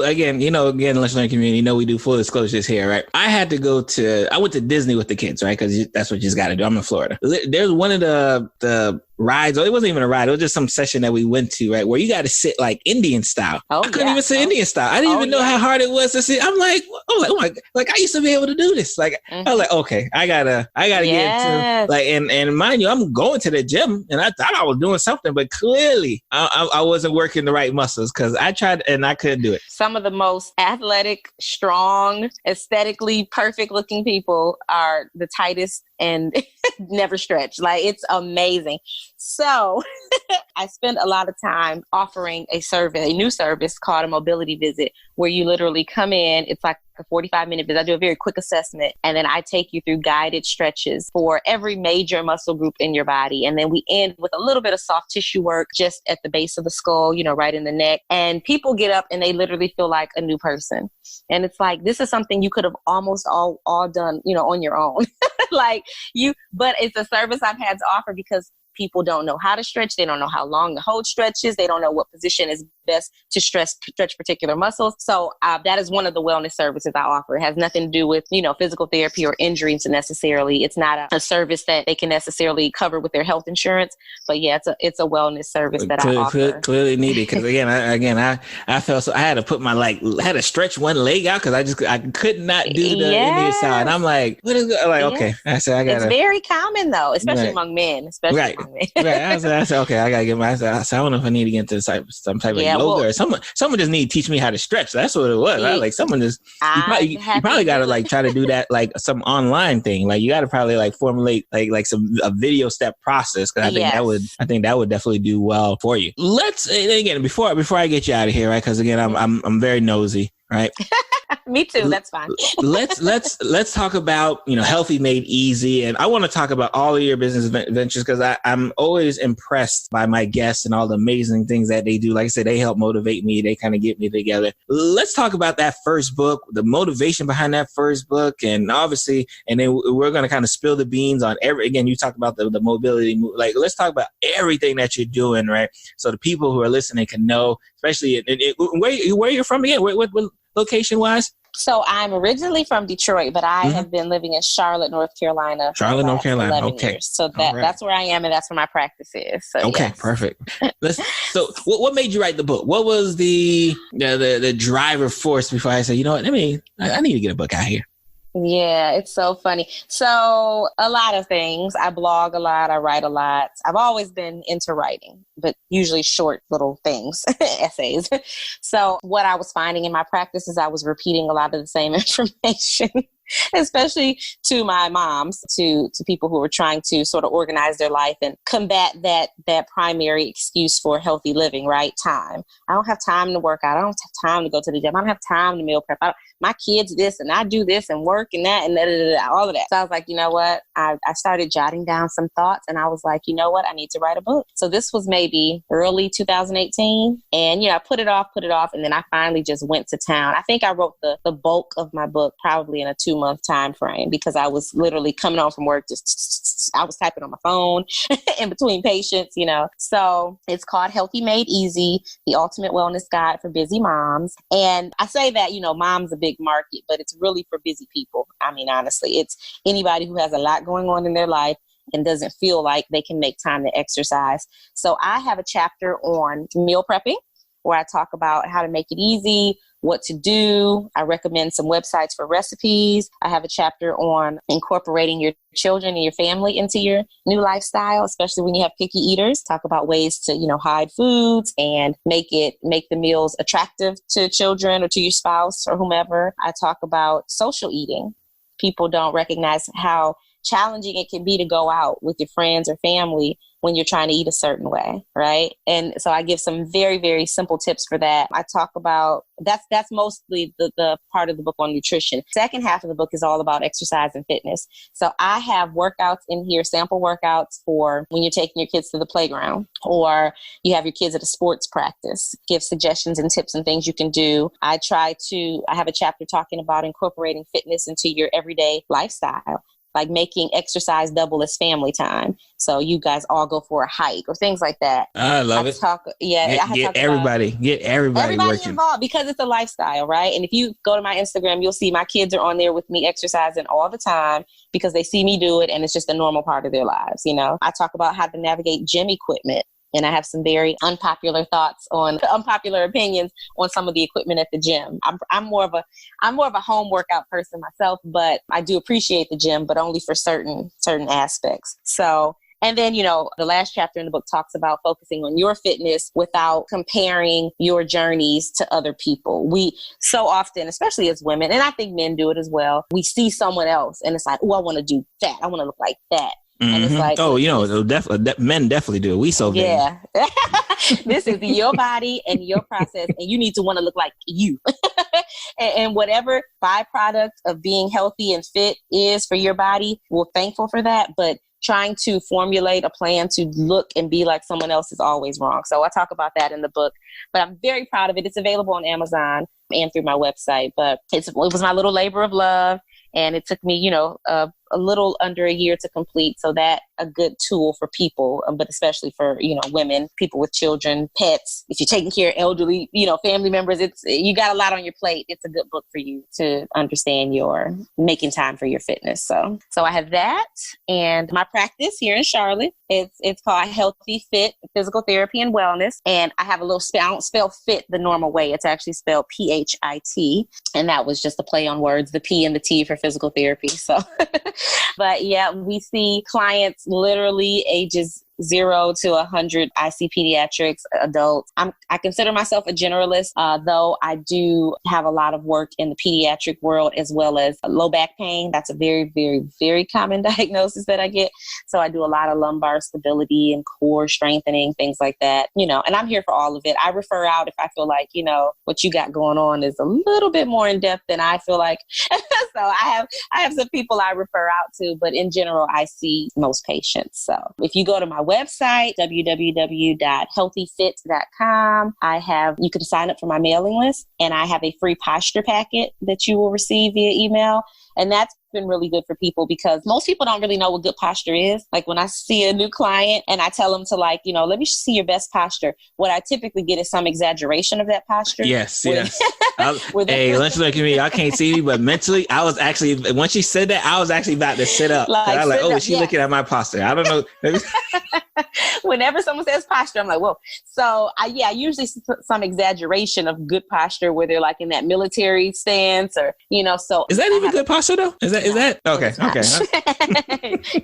Again, Lunch Learn community, we do full disclosures here, right? I went to Disney with the kids, right? Because that's what you just got to do. I'm in Florida. There's one of the rides, or it wasn't even a ride. It was just some session that we went to, right, where you got to sit like Indian style. I couldn't even sit Indian style. I didn't even know how hard it was to sit. I'm like, oh my, like I used to be able to do this. Like I was like, okay, I gotta get to like, and mind you, I'm going to the gym, and I thought I was doing something, but clearly I wasn't working the right muscles because I tried and I couldn't do it. Some of the most athletic, strong, aesthetically perfect looking people are the tightest and never stretch. Like, it's amazing. So I spend a lot of time offering a new service called a mobility visit, where you literally come in. It's like a 45-minute visit. I do a very quick assessment, and then I take you through guided stretches for every major muscle group in your body. And then we end with a little bit of soft tissue work just at the base of the skull, right in the neck. And people get up and they literally feel like a new person. And it's like, this is something you could have almost all done, on your own. But it's a service I've had to offer because people don't know how to stretch. They don't know how long the hold stretches. They don't know what position is best to stretch particular muscles. So that is one of the wellness services I offer. It has nothing to do with, physical therapy or injuries necessarily. It's not a service that they can necessarily cover with their health insurance. But yeah, it's a wellness service that I offer. Clearly needed. Because I felt so I had to put I had to stretch one leg out because I could not do the Indian side. And I'm like, what is it? Like, okay. I said, I got to. It's very common though, especially among men, Right. I said, okay, I gotta get I don't know if I need to get into some type of yoga or someone just need to teach me how to stretch. That's what it was. Like someone just you probably gotta like try to do that like some online thing. Like you gotta probably like formulate like a video step process because I think that would definitely do well for you. Let's again before I get you out of here, right? Because again I'm very nosy. Right. Me too. That's fine. let's talk about, Healthy Made Easy. And I want to talk about all of your business ventures because I'm always impressed by my guests and all the amazing things that they do. Like I said, they help motivate me. They kind of get me together. Let's talk about that first book, the motivation behind that first book. And obviously, and then we're going to kind of spill the beans on again, you talk about the mobility. Like, let's talk about everything that you're doing, right? So the people who are listening can know, especially where you're from again, what location wise? So I'm originally from Detroit, but I have been living in Charlotte, North Carolina. North Carolina. Okay. Years. So that's where I am, and that's where my practice is. So, okay, perfect. So what made you write the book? What was the driver force before I said, you know what, I need to get a book out here? Yeah, it's so funny. So a lot of things. I blog a lot. I write a lot. I've always been into writing, but usually short little things, essays. So what I was finding in my practice is I was repeating a lot of the same information, especially to my moms, to people who were trying to sort of organize their life and combat that primary excuse for healthy living, right? Time. I don't have time to work out. I don't have time to go to the gym. I don't have time to meal prep. My kids this and I do this and work and that and all of that. So I was like, you know what? I started jotting down some thoughts and I was like, you know what? I need to write a book. So this was maybe early 2018. And, I put it off. And then I finally just went to town. I think I wrote the bulk of my book probably in a 2-month time frame because I was literally coming home from work. I was typing on my phone in between patients, So it's called Healthy Made Easy, the ultimate wellness guide for busy moms. And I say that, mom's a big market, but it's really for busy people. I mean, honestly, it's anybody who has a lot going on in their life and doesn't feel like they can make time to exercise. So I have a chapter on meal prepping where I talk about how to make it easy, what to do. I recommend some websites for recipes. I have a chapter on incorporating your children and your family into your new lifestyle, especially when you have picky eaters. Talk about ways to, hide foods and make the meals attractive to children or to your spouse or whomever. I talk about social eating. People don't recognize how challenging it can be to go out with your friends or family when you're trying to eat a certain way, right? And so I give some very, very simple tips for that. I talk about, that's mostly the part of the book on nutrition. Second half of the book is all about exercise and fitness. So I have workouts in here, sample workouts for when you're taking your kids to the playground or you have your kids at a sports practice. Give suggestions and tips and things you can do. I have a chapter talking about incorporating fitness into your everyday lifestyle. like making exercise double as family time. So you guys all go for a hike or things like that. I love it. Get everybody working. involved because it's a lifestyle, right? And if you go to my Instagram, you'll see my kids are on there with me exercising all the time because they see me do it and it's just a normal part of their lives. You know, I talk about how to navigate gym equipment. And I have some very unpopular opinions on some of the equipment at the gym. I'm more of a home workout person myself, but I do appreciate the gym, but only for certain aspects. So, and then, you know, the last chapter in the book talks about focusing on your fitness without comparing your journeys to other people. We so often, especially as women, and I think men do it as well, we see someone else and it's like, oh, I want to do that. I want to look like that. And it's like, men definitely do it. We so vain. Yeah. This is your body and your process, and you need to want to look like you. and whatever byproduct of being healthy and fit is for your body, we're thankful for that. But trying to formulate a plan to look and be like someone else is always wrong. So I talk about that in the book, but I'm very proud of it. It's available on Amazon and through my website, but it was my little labor of love. And it took me, you know, a little under a year to complete. So that a good tool for people, but especially for, you know, women, people with children, pets. If you're taking care of elderly, you know, family members, you got a lot on your plate. It's a good book for you to understand your making time for your fitness. So I have that, and my practice here in Charlotte. It's called Healthy Phit Physical Therapy and Wellness. And I have a little spell. I don't spell fit the normal way. It's actually spelled PHIT. And that was just a play on words, the P and the T for physical therapy. So, but yeah, we see clients literally ages 0 to 100. I see pediatrics, adults. I consider myself a generalist, though I do have a lot of work in the pediatric world as well as low back pain. That's a very, very, very common diagnosis that I get. So I do a lot of lumbar stability and core strengthening, things like that, you know, and I'm here for all of it. I refer out if I feel like, you know, what you got going on is a little bit more in depth than I feel like. So I have some people I refer out to, but in general, I see most patients. So if you go to my website, www.healthyphit.com, you can sign up for my mailing list, and I have a free posture packet that you will receive via email. And that's been really good for people because most people don't really know what good posture is. Like when I see a new client and I tell them to, like, you know, let me see your best posture, what I typically get is some exaggeration of that posture. Yes. Hey, let's look at me. I can't see me, but mentally, I was actually, when she said that, I was actually about to sit up. I was like, oh, she's looking at my posture. I don't know. Whenever someone says posture, I'm like, whoa. So I usually see some exaggeration of good posture where they're like in that military stance, or, you know, so. Is that even good posture though? Is that? Okay.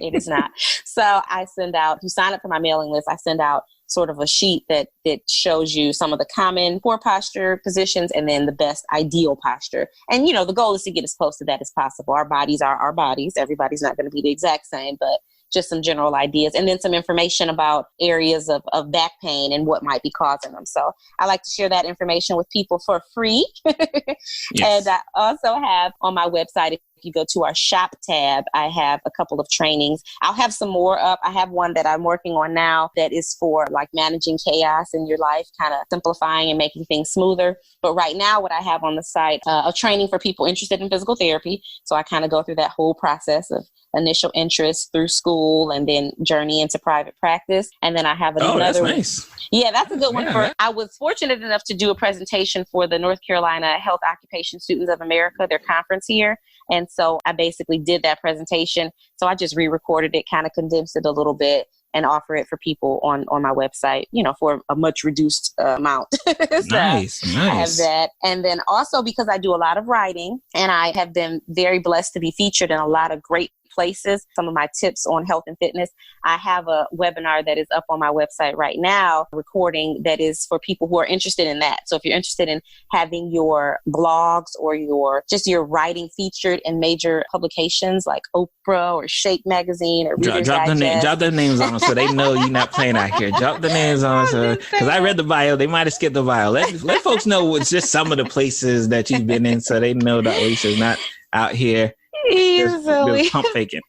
It is not. So I send out, if you sign up for my mailing list, I send out sort of a sheet that shows you some of the common poor posture positions and then the best ideal posture. And, you know, the goal is to get as close to that as possible. Our bodies are our bodies. Everybody's not going to be the exact same, but just some general ideas, and then some information about areas of back pain and what might be causing them. So I like to share that information with people for free. Yes. And I also have on my website, if you go to our shop tab, I have a couple of trainings. I'll have some more up. I have one that I'm working on now that is for like managing chaos in your life, kind of simplifying and making things smoother. But right now, what I have on the site, a training for people interested in physical therapy. So I kind of go through that whole process of initial interest through school and then journey into private practice. And then I have another. Oh, that's nice. Yeah, that's a good one. I was fortunate enough to do a presentation for the North Carolina Health Occupation Students of America, their conference here. And so I basically did that presentation. So I just re-recorded it, kind of condensed it a little bit, and offer it for people on my website, you know, for a much reduced amount. So nice. I have that. And then also because I do a lot of writing, and I have been very blessed to be featured in a lot of great places, some of my tips on health and fitness. I have a webinar that is up on my website right now, recording, that is for people who are interested in that. So if you're interested in having your blogs or your writing featured in major publications like Oprah or Shake Magazine or Reader's Digest. Drop their names on them so they know you're not playing out here. Drop the names on them because I read the bio. They might have skipped the bio. Let folks know what's just some of the places that you've been in so they know that Alicia's not out here. Easily. Pump faking.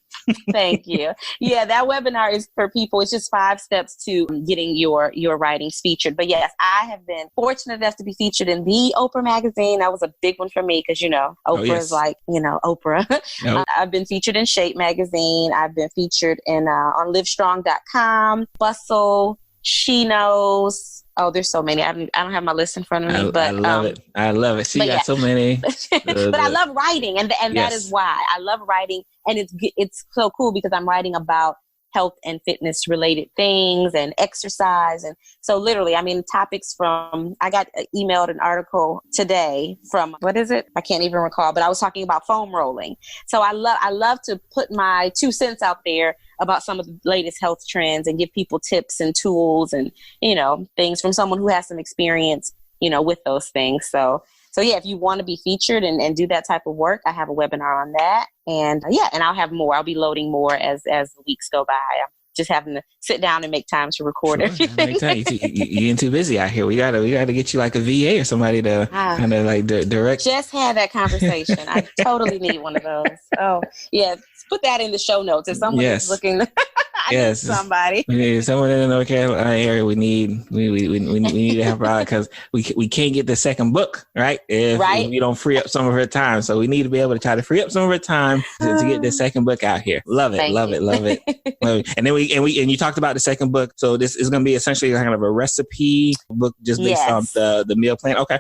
Thank you. Yeah, that webinar is for people. It's just 5 steps to getting your writings featured. But yes, I have been fortunate enough to be featured in the Oprah magazine. That was a big one for me because, Oprah is like, Oprah. No. I've been featured in Shape magazine. I've been featured in on livestrong.com, Bustle, She Knows. Oh, there's so many. I don't have my list in front of me, but I love it. I love it. See, you got so many. But I love writing, and that is why I love writing, and it's so cool because I'm writing about health and fitness related things and exercise, and so literally, I mean, topics from. I got emailed an article today from what is it? I can't even recall, but I was talking about foam rolling. So I love to put my 2 cents out there about some of the latest health trends and give people tips and tools and, things from someone who has some experience, with those things. So yeah, if you want to be featured and do that type of work, I have a webinar on that. And and I'll have more. I'll be loading more as the weeks go by. I'm just having to sit down and make time to record everything. You're getting too busy out here. We gotta get you like a VA or somebody to kind of like direct. Just had that conversation. I totally need one of those. Oh yeah. Put that in the show notes if someone is looking. I need somebody. We need someone in the North Carolina area. We need to help her out because we can't get the second book right if we don't free up some of her time. So we need to be able to try to free up some of her time to get the second book out here. Love it, love it. And then and you talked about the second book. So this is going to be essentially kind of a recipe book just based on the meal plan. Okay.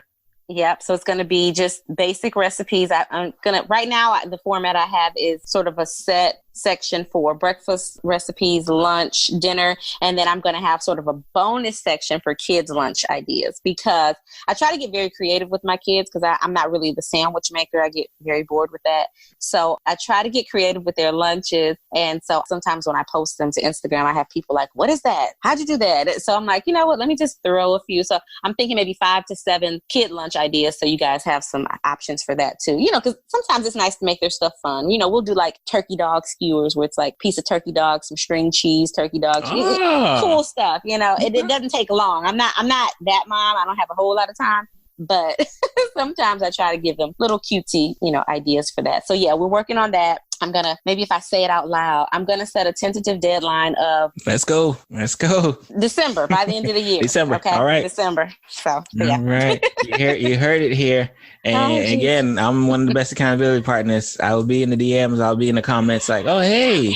Yep. So it's going to be just basic recipes. I'm going to, right now, the format I have is sort of a set section for breakfast recipes, lunch, dinner, and then I'm going to have sort of a bonus section for kids' lunch ideas because I try to get very creative with my kids because I'm not really the sandwich maker. I get very bored with that. So I try to get creative with their lunches. And so sometimes when I post them to Instagram, I have people like, what is that? How'd you do that? So I'm like, you know what? Let me just throw a few. So I'm thinking maybe 5 to 7 kid lunch ideas. So you guys have some options for that too. Because sometimes it's nice to make their stuff fun. We'll do like turkey dog skewers where it's like piece of turkey dog, some string cheese, turkey dog, cool stuff. It doesn't take long. I'm not that mom. I don't have a whole lot of time, but sometimes I try to give them little cutesy, ideas for that. So yeah, we're working on that. I'm going to, maybe if I say it out loud, I'm going to set a tentative deadline of Let's go. December, by the end of the year. December. Okay. All right. December. So yeah. All right. You heard it here. And again, I'm one of the best accountability partners. I will be in the DMs. I'll be in the comments like, oh, hey,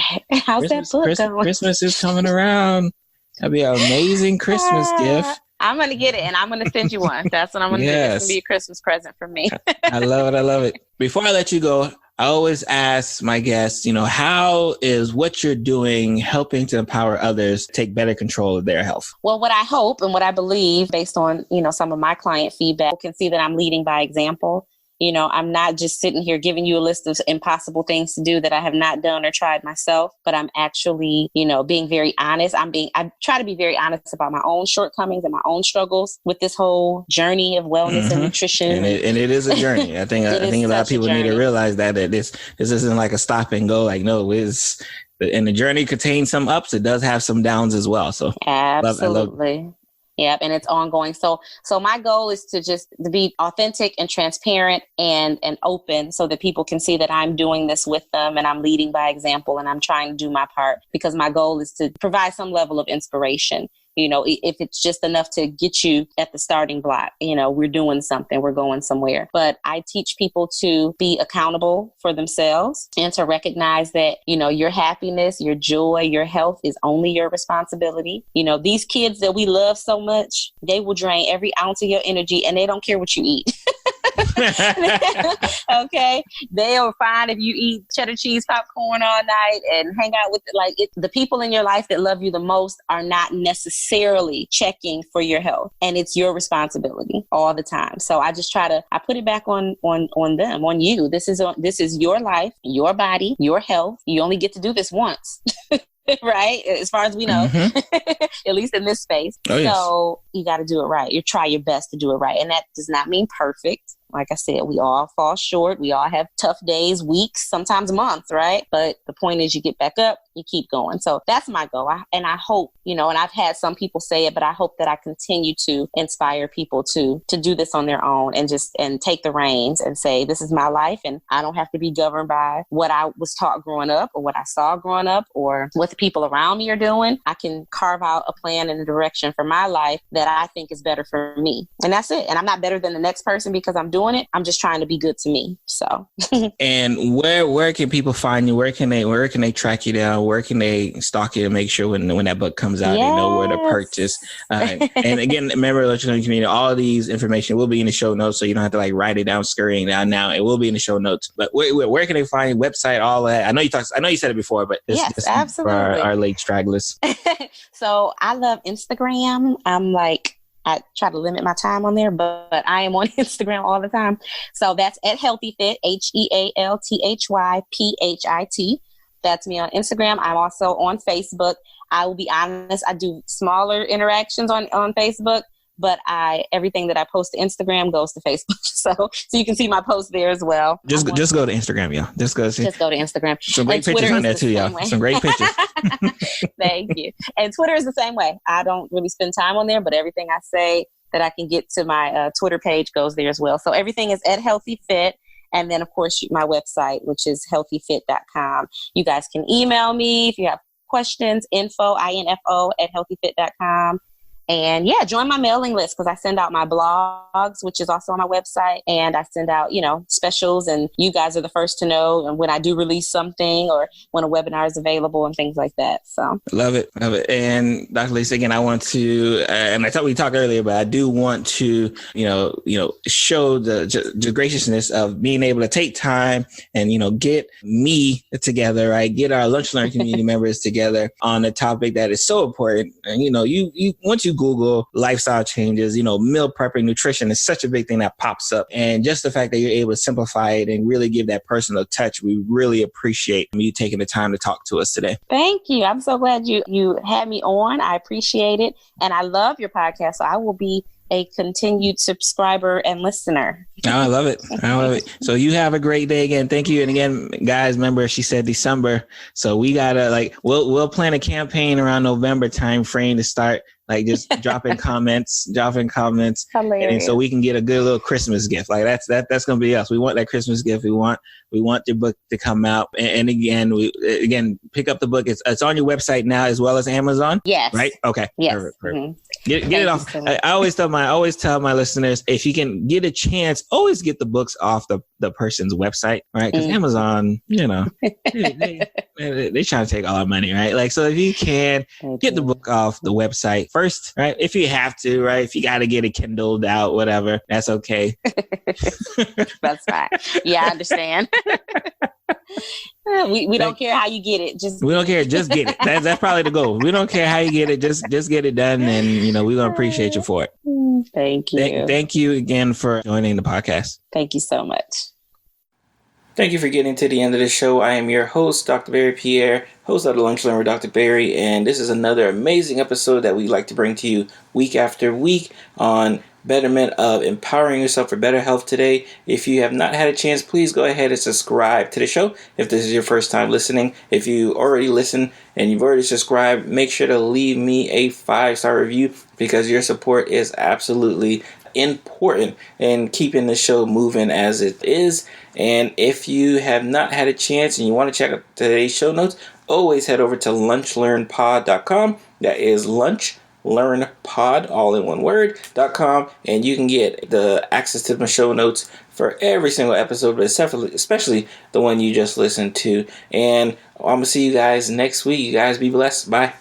how's that book going? Christmas is coming around. That'd be an amazing Christmas gift. I'm going to get it and I'm going to send you one. That's what I'm going to do. It's going to be a Christmas present for me. I love it. Before I let you go, I always ask my guests, how is what you're doing helping to empower others to take better control of their health? Well, what I hope and what I believe based on, some of my client feedback can see that I'm leading by example. I'm not just sitting here giving you a list of impossible things to do that I have not done or tried myself, but I'm actually, being very honest. I try to be very honest about my own shortcomings and my own struggles with this whole journey of wellness and nutrition. And it is a journey. I think a lot of people need to realize that this isn't like a stop and go. Like, no, and the journey contains some ups. It does have some downs as well. So absolutely. Yep. And it's ongoing. So my goal is to be authentic and transparent and open so that people can see that I'm doing this with them and I'm leading by example and I'm trying to do my part because my goal is to provide some level of inspiration. If it's just enough to get you at the starting block, we're doing something, we're going somewhere. But I teach people to be accountable for themselves and to recognize that, your happiness, your joy, your health is only your responsibility. These kids that we love so much, they will drain every ounce of your energy and they don't care what you eat. Okay, they'll fine if you eat cheddar cheese popcorn all night and hang out with the people in your life that love you the most are not necessarily checking for your health, and it's your responsibility all the time. So I just I put it back on them, on you. This is your life, your body, your health. You only get to do this once. Right? As far as we know, at least in this space. Oh, yes. So you got to do it right. You try your best to do it right. And that does not mean perfect. Like I said, we all fall short. We all have tough days, weeks, sometimes months, right? But the point is you get back up, you keep going. So that's my goal. And I hope, and I've had some people say it, but I hope that I continue to inspire people to do this on their own and take the reins and say, this is my life and I don't have to be governed by what I was taught growing up or what I saw growing up or what the people around me are doing. I can carve out a plan and a direction for my life that I think is better for me. And that's it. And I'm not better than the next person because I'm doing it. I'm just trying to be good to me. So. And where can people find you? Where can they track you down? Where can they stalk you to make sure when that book comes out, they know where to purchase? And again, remember, community, all of these information will be in the show notes, so you don't have to like write it down, scurrying down now. It will be in the show notes. But where can they find your website? All that. I know you said it before, but yes, absolutely. For our late stragglers. So I love Instagram. I try to limit my time on there, but I am on Instagram all the time. So that's at Healthy Phit, HealthyPhit. That's me on Instagram. I'm also on Facebook. I will be honest, I do smaller interactions on Facebook, but everything that I post to Instagram goes to Facebook. So you can see my post there as well. Just go to Instagram, y'all. Just go to Instagram. Some great pictures on there too, y'all. Some great pictures. Thank you. And Twitter is the same way. I don't really spend time on there, but everything I say that I can get to my Twitter page goes there as well. So everything is at Healthy Phit. And then, of course, my website, which is healthyphit.com. You guys can email me if you have questions, info at healthyphit.com. And join my mailing list because I send out my blogs, which is also on my website. And I send out, specials, and you guys are the first to know when I do release something or when a webinar is available and things like that. So love it. And Dr. Lisa, again, I want to, and I thought we talked earlier, but I do want to, show the graciousness of being able to take time and, get me together, right? Get our Lunch Learn community members together on a topic that is so important. And, you once you Google lifestyle changes, meal prepping, nutrition is such a big thing that pops up. And just the fact that you're able to simplify it and really give that personal touch, we really appreciate you taking the time to talk to us today. Thank you. I'm so glad you had me on. I appreciate it. And I love your podcast. So I will be a continued subscriber and listener. I love it. So you have a great day again. Thank you. And again, guys, remember she said December. So we gotta we'll plan a campaign around November time frame to start just dropping comments. Hilarious. And so we can get a good little Christmas gift. That's going to be us. We want that Christmas gift. We want your book to come out. And again, pick up the book. It's on your website now as well as Amazon. Yes. Right? Okay. Yes. Perfect. Mm-hmm. Get it off. So I always tell my listeners, if you can get a chance, always get the books off the person's website, right? Because Amazon, they trying to take all our money, right? So if you can get the book off the website first, right? If you have to, right? If you got to get it Kindled out, whatever, that's okay. That's fine. Yeah, I understand. We don't care how you get it. We don't care. Just get it. That's probably the goal. We don't care how you get it. Just get it done, and we're gonna appreciate you for it. Thank you. Thank you again for joining the podcast. Thank you so much. Thank you for getting to the end of the show. I am your host, Dr. Barry Pierre, host of the Lunch Learn with Dr. Barry, and this is another amazing episode that we like to bring to you week after week on betterment of empowering yourself for better health today. If you have not had a chance, please go ahead and subscribe to the show. If this is your first time listening, if you already listen and you've already subscribed, make sure to leave me a 5-star review because your support is absolutely important in keeping the show moving as it is. And if you have not had a chance and you want to check out today's show notes, always head over to lunchlearnpod.com. That is lunchlearnpod, all in one word.com, and you can get the access to my show notes for every single episode, but especially the one you just listened to. And I'm going to see you guys next week. You guys be blessed. Bye.